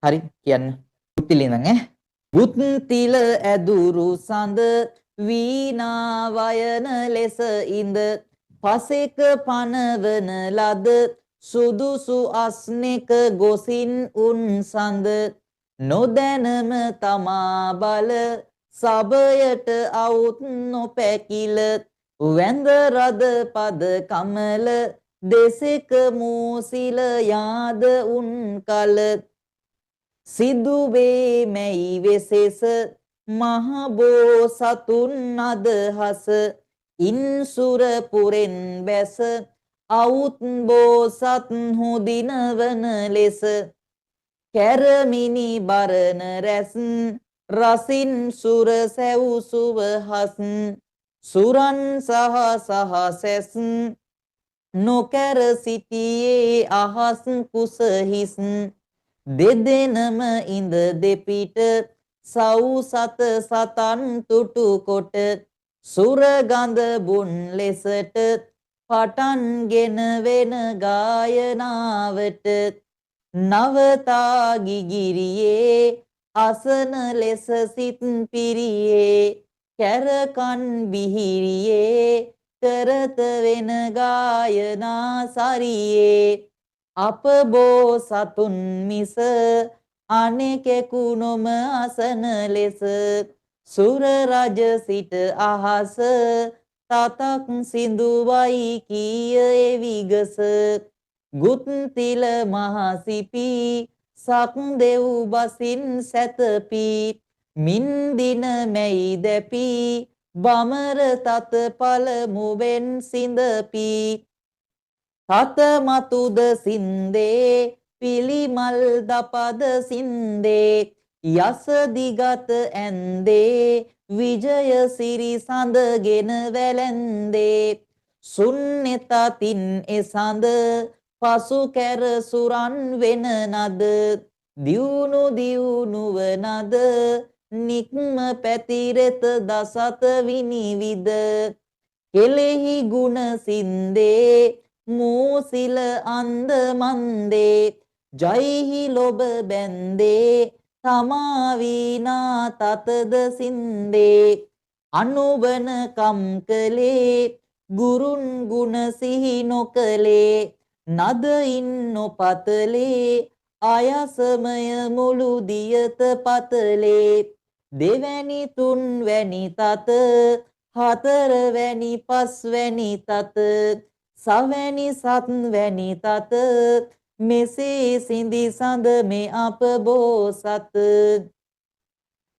හරි කියන්න. බුත්තිල ඉඳන් ඈ. බුත්තිල ඇදුරු සඳ වීණා වයන ලෙස ඉඳ පසෙක පනවන ලද සුදුසු අස්නෙක ගොසින් උන් සඳ නොදැනම තමා බල සබයට අවුත් නොපැකිල වැඳ රද පද කමල දෙසෙක මූසිල යාද උන් කල සිදුවේ මැයි වෙසෙස මහ බෝසතුන් අදහස ඉන්සුර පුරෙන් බැස අවුත් බෝසත් හොදිනවන ලෙස කැරමිනි බරණ රැස් රසින් සුර සැව් සුවහස් සුරන් සහ සැස් නොකැර සිටියේ අහස් කුසහිස් දෙදෙනම ඉඳ දෙපිට සව් සත සතන් තුටු කොට සුරගඳ බුන් ලෙසට පටන්ගෙන වෙන ගායනාවට නවතා ගිගිරියේ අසන ලෙස සිත් පිරියේ කැරකන් බිහිරියේ කරත වෙන ගායනා සරියේ අප බෝසතුන් මිස අනෙකෙකු නොම අසන ලෙස සුර රජ සිට අහස තතක් සිඳුවයි කීය එවිගස ගුත්තිල මහසිපි සක් දෙව් බසින් සැතපි මින් දින මැයි දැපි බමර තත පළමුවෙන් සිඳපි තත මතුද සින්දේ පිළිමල් දපද සින්දේ යස දිගත ඇන්දේ විජය සිරි සඳගෙන වැළැන්දේ සුන්නෙතතින් එසඳ පසු කැර සුරන් වෙන නද දියුණු දියුණුවනද නික්ම පැතිරෙත දසත විනිවිද කෙලෙහි ගුණ සින්දේ මූසිල අන්ද මන්දේ ජයිහි ලොබ බැන්දේ තමා වීණා තතද සින්දේ අනුවන කම් කලේ ගුරුන් ගුණ සිහි නොකලේ නදයින් නොපතලේ අයසමය මුළු දියත පතලේ දෙවැනි තුන්වැනි තත හතරවැනි පස්වැනි තත සවැනි සත්වැනි තත මෙසේ සිඳි සඳ මේ අප බෝසත්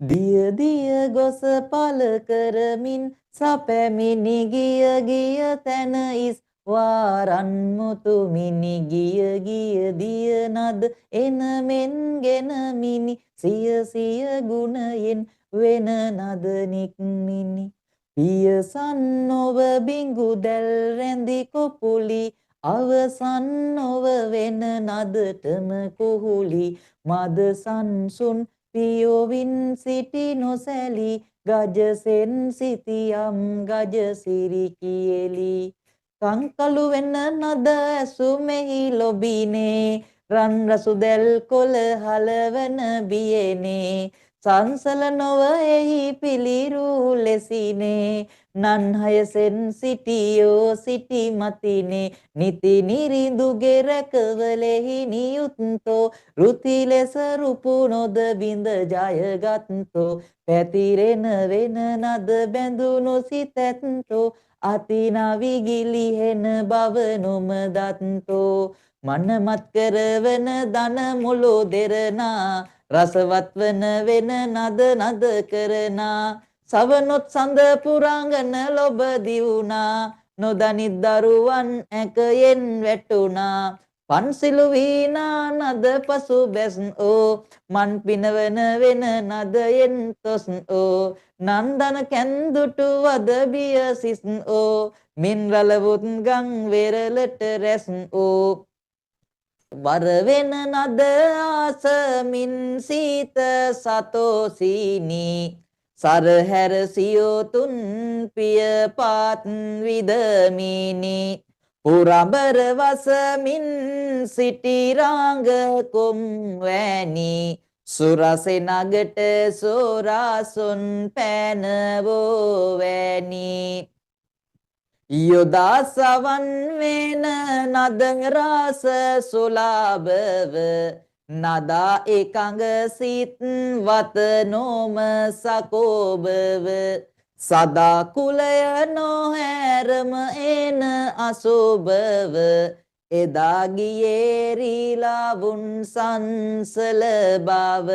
දිය දිය ගොස පල කරමින් සපැමිනි ගිය ගිය තැන ඉස් වාරන් මුතුමිනි ගිය ගිය දිය නද එන මෙන් ගෙන මිනි සිය සිය ගුණයෙන් වෙන නද නික්මිනි පියසන් නොව බිඟු දැල් රැඳි කොපුලි අවසන් නොව වෙන නදටම කුහුලි මද සංසුන් පියොවින් සිටි නොසැලි ගජසෙන් සිටියම් ගජසිරි කියලි කංකලු වෙන නද ඇසුමෙහි ලොබිනේ රන් රසු දැල් කොළ හලවන බියනේ සංසල නොව එහි පිළිරු ලෙසිනේ නන්හයසෙන් සිටියෝ සිටි මතිනේ නිති නිරිඳුගේ රැකවලෙහි නියුත්තෝ ෘති ලෙස රුපු නොද බිඳ ජයගත්තෝ පැතිරෙන වෙන නද බැඳුණු සිතැත්තෝ අතිනවි ගිලිහෙන බව නොම දත්තෝ මනමත් කරවන දන මුළු දෙරනා රසවත් වන වෙන නද නද කරනා සවනොත් සඳ පුරාංගන ලොබ දිවුණා නොදනිත් දරුවන් ඇකයෙන් වැටුණා පන්සිලු වීණා නද පසු බැස් ඕ මන් පිනවන වෙන නදයෙන් තොස් ඕ නන්දන කැන්දුටු වද බිය සිස් ඕ මින් රලවුත් ගං වෙරළට රැස් ඕ වර වෙන නද ආසමින් සීත සතෝසීනි සරහැර සියොතුන් පිය පාත් විදමිනි පුරඹර වසමින් සිටි රාංග කොම් වැනි සුරසේ නගට සෝරාසොන් පැනවෝ වැනි යොදා සවන් වේන නද රාස සුලාභව නදා එකඟ සිත් වත නොම සකෝබව සදා කුලය නොහැරම එන අසුභව එදා ගියේ රීලාවුන් සංසල බව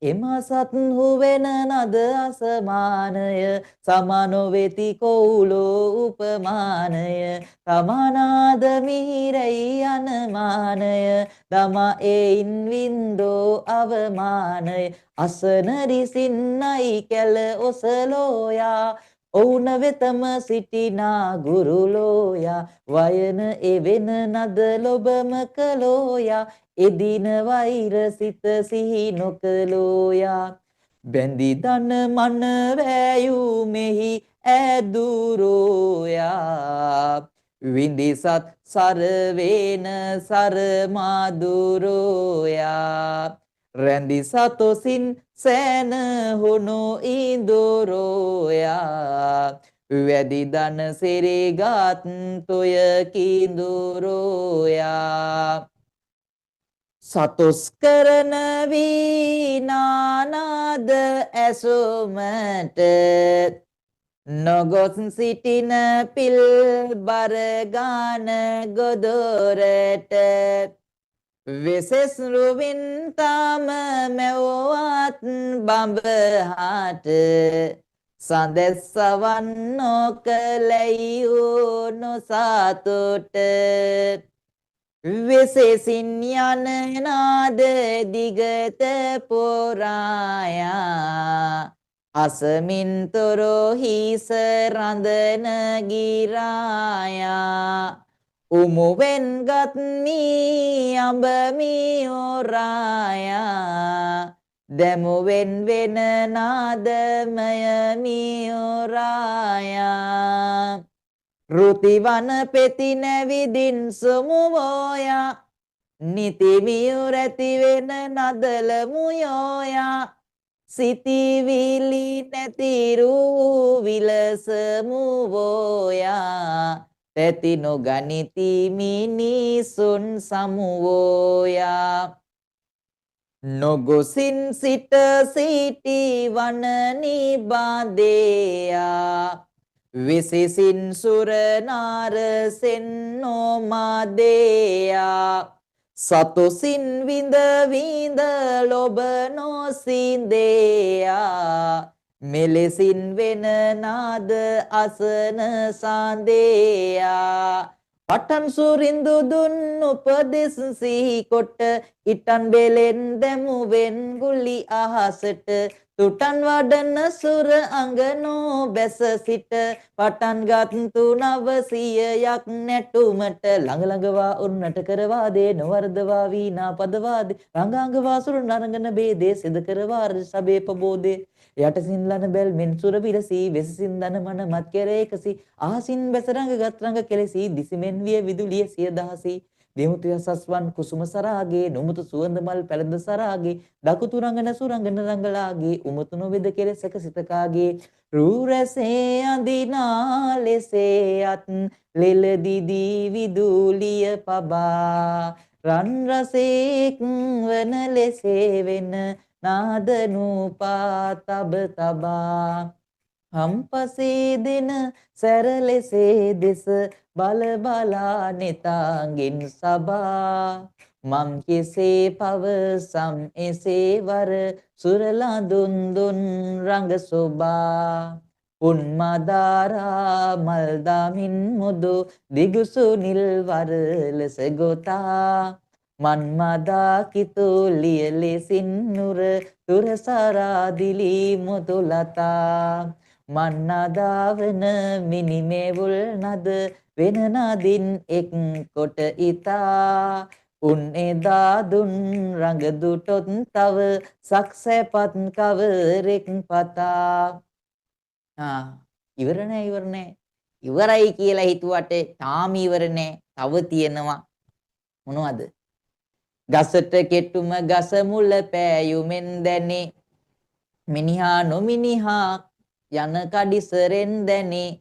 එමසත් හුවෙන නද අසමානය සමනොවෙති කෝලෝ උපමානය සමානාද මිහිරයි අනමානය දමා එයින් වින්දෝ අවමානය අසන රිසින්නයි කැල ඔසලෝයා ඔවුන වෙතම සිටිනා ගුරුලෝයා වයන එවෙන නද ලොබම කලෝයා එදින වෛර සිත සිහි නොකලෝයා බැඳි දන මන වෑයුමෙහි ඇදුරෝයා විඳිසත් සරවේන සරමාදුරෝයා රැඳි සතොසින් සෑන හුණු ඉඳුරෝයා වැඩි දන සෙරේගත් තොය කිඳුරෝයා සතොස් කරන වීනානාද ඇසුමට නොගොස් සිටින පිල් බරගාන ගොදොරට වෙසෙස් රුවින් තාම මැව්වත් බඹහාට සඳෙස්සවන් නොකලැයියෝ නොසතුට වෙසෙසින් යන නාද දිගත පොරායා අසමින් තොරෝ හිස රඳන ගිරායා උමුවෙන් ගත් මී අඹ මී ඔරායා දැමුවෙන් වෙන නාදමය මී ඔරායා ෘතිවන පෙති නැවිදින් සුමුවෝයා නිතිමියුර ඇති වෙන නදල මුයෝයා සිතිවිලි නැතිරු විලසමුවෝයා පැති නොගනිති මිනිසුන් සමුවෝයා නොගොසින් සිට සිටි වන නිබාදේයා විසිසින් සුරනාරසෙන් නොමාදේයා සතුසින් විඳ විඳ ලොබ නොසින්දේයා මෙලෙසින් වෙන නාද අසන සාන්දේයා පටන් සුරින්දු දුන් උපදෙස් සිහි කොට ඉටන් බෙලෙන් දැමුවෙන් ගුලි අහසට තුටන් වඩන සුර අඟනෝ බැස සිට පටන් ගත්තු නවසියයක් නැටුමට ළඟ ළඟවා උන්නට කරවා දේ නොවර්ධවා වීනා පදවාදේ රංගාංගවා සුර නරංගන බේදේ සිද කරවා සබේ ප්‍රබෝධේ යටසින් ලන බැල් මෙන් සුර විරසී වෙසසින් දන මන මත් කෙරේකසි ආසින් බැස රංග ගත් රංග කෙලෙසි දිසිමෙන් විය විදුලිය සිය දහසි දෙමුතු යසස්වන් කුසුම සරාගේ නොමුතු සුවඳ මල් පැළඳ සරාගේ දකුතු රංගන සුරංගන රංගලාගේ උමතු නොවේද කෙලෙසක සිතකාගේ රූරසේ අඳිනා ලෙසේ අත් ලෙල දිදී විදුලිය පබා රන් රසේක් වන ලෙසේ වෙන නාද නූපා තබ තබා හම්පසේ දෙන සැරලෙසේ දෙස බල බලා නෙතාගෙන් සබා මම් කෙසේ පවසම් එසේ වර සුරලා දුන් දුන් රඟ සොබා උන්මදාරා මල්දාමින් මුදු දිගුසු නිල් වර ලෙස ගොතා මන්මදා කිතුලිය ලෙසින් නුර තුරසරා දිලි මුතුලතා මන්නදාවන මිනිමෙවුල් නද වෙන නදින් එක් කොට ඉතා උන් එදා දුන් රඟ දුටොත් තව සක්සැපත් කවරෙක් පතා ඉවර නෑ ඉවරයි කියලා හිතුවට තාම ඉවර නෑ. තව තියෙනවා. මොනවද? ගසට කෙටුම ගස මුල පෑයුමෙන් දැනේ. මිනිහා නොමිනිහා යන කඩිසරෙන් දැනේ.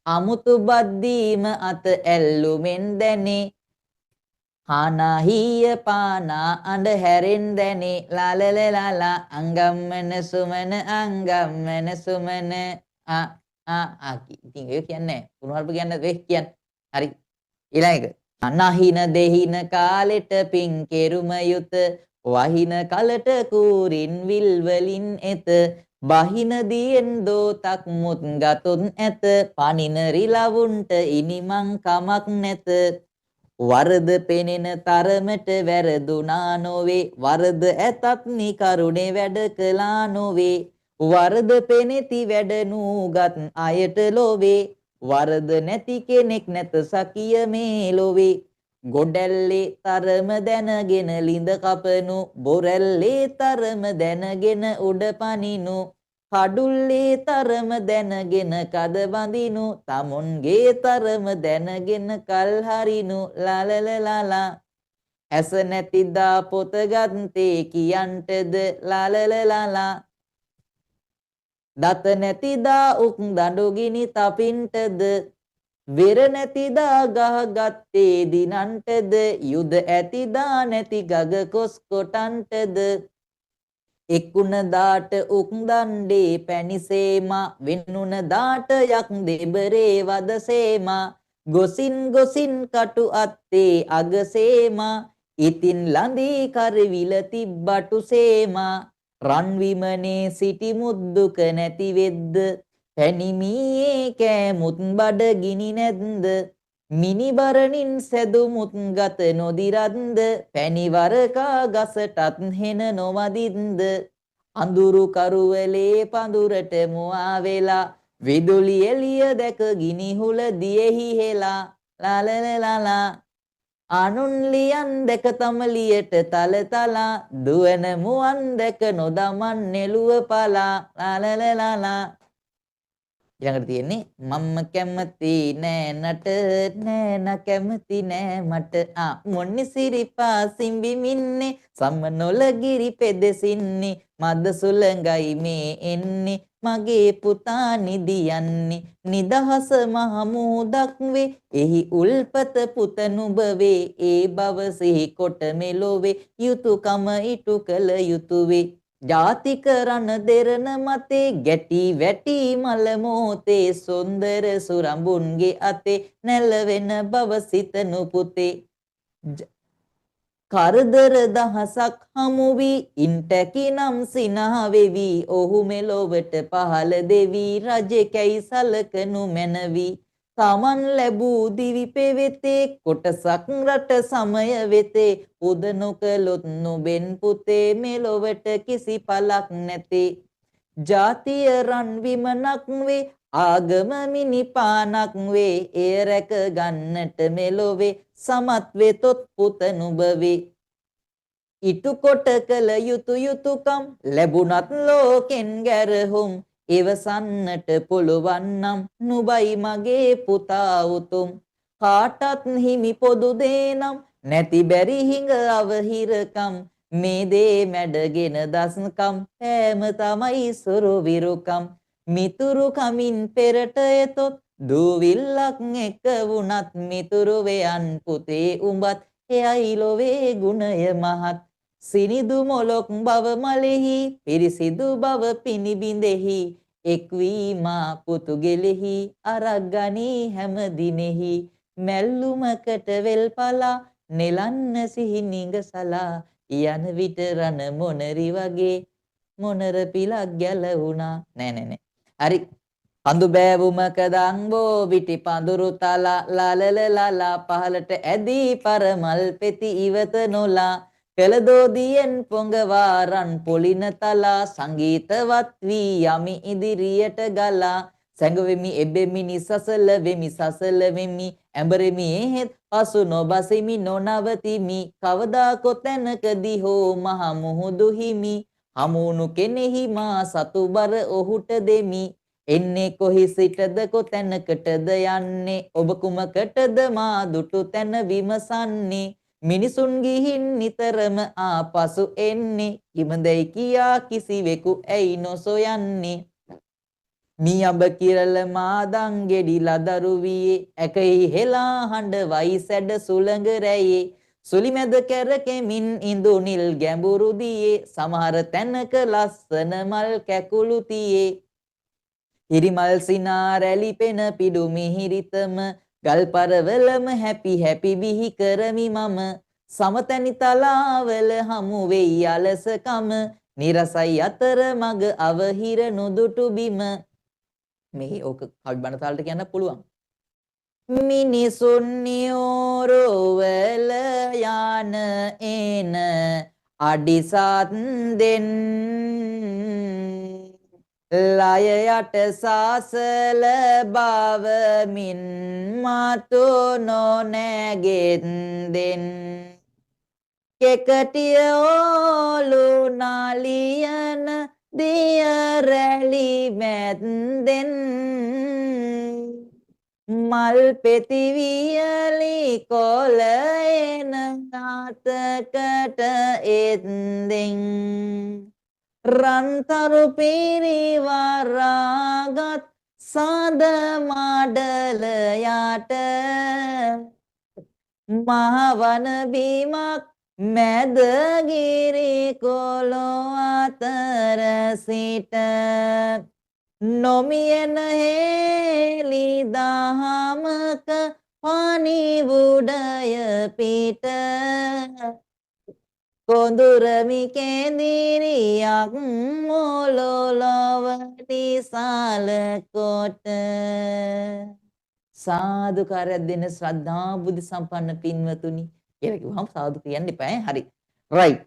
අමුතු බද්දීම අත ඇල්ලුමෙන් දැනේ. හානාහිය පානා අඬ හැරෙන් දැනේ. ලාලලලාලා අංගම්මන සුමන අංගම්මන සුමන ඉතින් ඒ කියන්නේ කුණුහරුප කියන්නේ වෙස් කියන්නේ. හරි. ඊළඟ එක. අනහින දෙහින කාලෙට පින් කෙරුම යුත වහින කලට කූරින් විල් වලින් එත බහින දියෙන් දෝතක් මුත් ගතුන් ඇත පනින රිලවුන්ට ඉනිමං කමක් නැත වරද පෙනෙන තරමට වැරදුනා නොවේ වරද ඇතත් නිකරුණේ වැඩ කළා නොවේ වරද පෙනෙති වැඩ නූගත් අයට ලොවේ වරද නැති කෙනෙක් නැත සකිය මේ ලොවේ ගොඩැල්ලේ තරම දැනගෙන ලිඳ කපනු බොරැල්ලේ තරම දැනගෙන උඩ පනිනු කඩුල්ලේ තරම දැනගෙන කද බඳිනු තමුන්ගේ තරම දැනගෙන කල් හරිනු ලාලලලාලා ඇස නැතිදා පොත ගත්තේ කියන්ටද ලාලලලාලා දත නැතිදා උක් දඬු ගිනි තපින්ටද වෙර නැතිදා ගහ ගත්තේ දිනන්ටද යුද ඇතිදා නැති ගග කොස් කොටන්ටද එක්ුණ දාට උක් දණ්ඩේ පැණිසේමා වෙන්නුන දාට යක් දෙබරේ වදසේමා ගොසින් ගොසින් කටු අත්තේ අගසේමා ඉතින් ලඳී කරවිල තිබ්බටු සේමා රන් විමනේ සිටි මුද්දුක නැති වෙද්ද පැනිමීයේ කෑමුත් බඩ ගිනි නැද්ද මිනිබරණින් සැදුමුත් ගත නොදිරද්ද පැණිවරකා ගසටත් හෙන නොවදින්ද අඳුරු කරුවලේ පඳුරට මුවා වෙලා විදුලි එළිය දැක ගිනි හුල දියෙහි හෙලා ලාලලලාලා අනුන් ලියන් දැක තම ලියට තලතලා දුවන මුවන් දැක නොදමන් නෙළුව පලා ලාලලලාලා ඊළඟට තියෙන්නේ මම්ම කැමති නෑ නට නෑන කැමති නෑ මට මොන්නේ සිරිපා සිඹිමින්නේ සම්මනොලගිරි පෙදෙසින්නේ මද සුළඟයි මේ එන්නේ මගේ පුතා නිදියන්නේ නිදහස මහ මුහුදක් වේ එහි උල්පත පුත නුඹ වේ ඒ බව සිහි කොට මෙලොවේ යුතුයකම ඉටු කළ යුතුය ජාතික රණ දෙරණ මතේ ගැටි වැටි මල මොහොතේ සුන්දර සුරඹුන්ගේ අතේ නැලවෙන බව සිතනු පුතේ කරදර දහසක් හමු වී ඉන්ටැකිනම් සිනහ වෙවි ඔහු මෙලොවට පහළ දෙවි රජෙකැයි සලකනු මැනවි තමන් ලැබූ දිවි පෙවෙතේ කොටසක් රට සමය වෙතේ උද නොකළොත් නොබෙන් පුතේ මෙලොවට කිසි පලක් නැතේ ජාතිය රන් විමනක් වේ ආගම මිනිපානක් වේ එය රැක ගන්නට මෙලොවේ සමත් වෙතොත් පුත නුඹ වේ ඉටු කොට කළ යුතු යුතුයකම් ලැබුණත් ලෝකෙන් ගැරහුම් එවසන්නට පුළුවන් නම් නුඹයි මගේ පුතා උතුම් කාටත් හිමි පොදු දේනම් නැති බැරි හිඟ අවහිරකම් මේ දේ මැඩගෙන දස්කම් පෑම තමයි සුරු විරුකම් මිතුරු කමින් පෙරට එතොත් දූවිල්ලක් එක්ක වුණත් මිතුරු වේයන් පුතේ උඹත් එයයි ලොවේ ගුණය මහත් සිනිදු මොලොක් බව මලෙහි පිරිසිදු බව පිනිබිඳෙහි එක්වීමා පුතුගෙලෙහි අරගනී හැම දිනෙහි මැල්ලුමකට වෙල්පලා නෙලන්න සිහි නිඟසලා යන විට රන මොනරි වගේ මොනර පිලක් ගැලවුණා නෑ හරි පඳු බෑවුමක දංබෝ විටි පඳුරු තලා ලාලලලාලා පහලට ඇදී පරමල් පෙති ඉවත නොලා කළදෝදියෙන් පොඟවාරන් පොලින තලා සංගීතවත් වී යමි ඉදිරියට ගලා සැඟවෙමි එබෙමි නිසසල වෙමි සසල වෙමි ඇඹරෙමි එහෙත් පසු නොබසිමි නොනවතිමි කවදා කොතැනකදී හෝ මහ මුහුදු හිමි හමුණු කෙනෙහි මා සතුබර ඔහුට දෙමි එන්නේ කොහි සිටද කොතැනකටද යන්නේ ඔබ කුමකටද මා දුටු තැන විමසන්නේ මිනිසුන් ගිහින් නිතරම ආපසු එන්නේ කිමදැයි කියා කිසිවෙකු ඇයි නොසොයන්නේ මියඹ කිරල මාදන් ගෙඩි ලදරු වියේ ඇකෙහි හෙලා හඬ වයි සැඩ සුළඟ රැයේ සුලිමැද කැරකෙමින් ඉඳුනිල් ගැඹුරු දියේ සමහර තැනක ලස්සන මල් කැකුළු තියේ හිරිමල් සිනා රැලි පෙන පිඩු මිහිරිතම ගල් පරවලම හැපි හැපි විහි කරමි මම සමතැනි තලාවල හමු වෙයි අලසකම නිරසයි අතර මග අවහිර නොදුටු බිම මේ ඕක කවි බණ තාලට කියන්න පුළුවන් මිනිසුන් නියෝරවල යාන එන අඩිසත් දෙන් ලයයට සාසල බවමින් මතු නොනැගෙත් දෙන් කෙකටිය ඕලු නාලියන දිය රැලි මැද්දෙන් මල් පෙති වියලි කොළ එන අතකට එද්දෙන් රන්තරු පිරිවරාගත් සඳ මඩල යට මහවන බිමක් මැදගිරි කොළො අතර සිට නොමියන හේලි දහමක පනිවුඩය පිට කොඳුරමි කේන්දිරියක් මොලොලොව නිසාල කොට සාදුකාරයක් දෙන ශ්‍රද්ධා බුද්ධ සම්පන්න පින්වතුනි කියලා කිව්වම සාදු කියන්න එපා හරි right